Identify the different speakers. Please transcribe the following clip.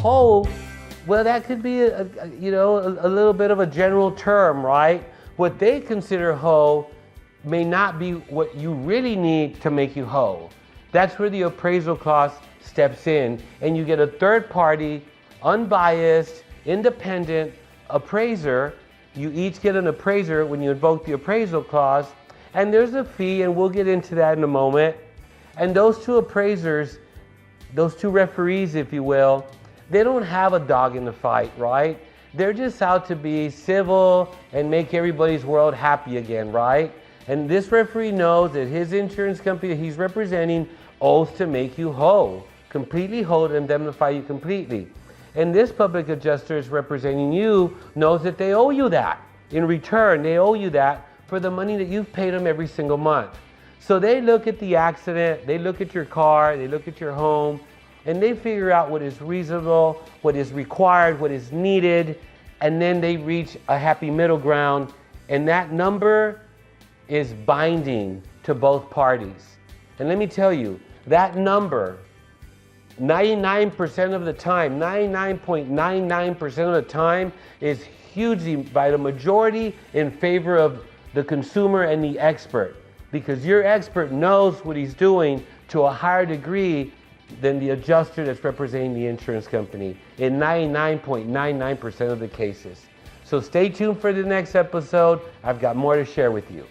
Speaker 1: Whole, well, that could be a little bit of a general term, right? What they consider whole may not be what you really need to make you whole. That's where the appraisal clause steps in, and you get a third party, unbiased, independent appraiser. You each get an appraiser when you invoke the appraisal clause, and there's a fee, and we'll get into that in a moment. And those two appraisers, those two referees, if you will, they don't have a dog in the fight, right? They're just out to be civil and make everybody's world happy again, right? And this referee knows that his insurance company he's representing owes to make you whole, completely whole, to indemnify you completely. And this public adjuster is representing you, knows that they owe you that. In return, they owe you that for the money that you've paid them every single month. So they look at the accident, they look at your car, they look at your home, and they figure out what is reasonable, what is required, what is needed, and then they reach a happy middle ground, and that number is binding to both parties. And let me tell you, that number, 99% of the time, 99.99% of the time, is hugely, by the majority, in favor of the consumer and the expert, because your expert knows what he's doing to a higher degree than the adjuster that's representing the insurance company in 99.99% of the cases. So stay tuned for the next episode. I've got more to share with you.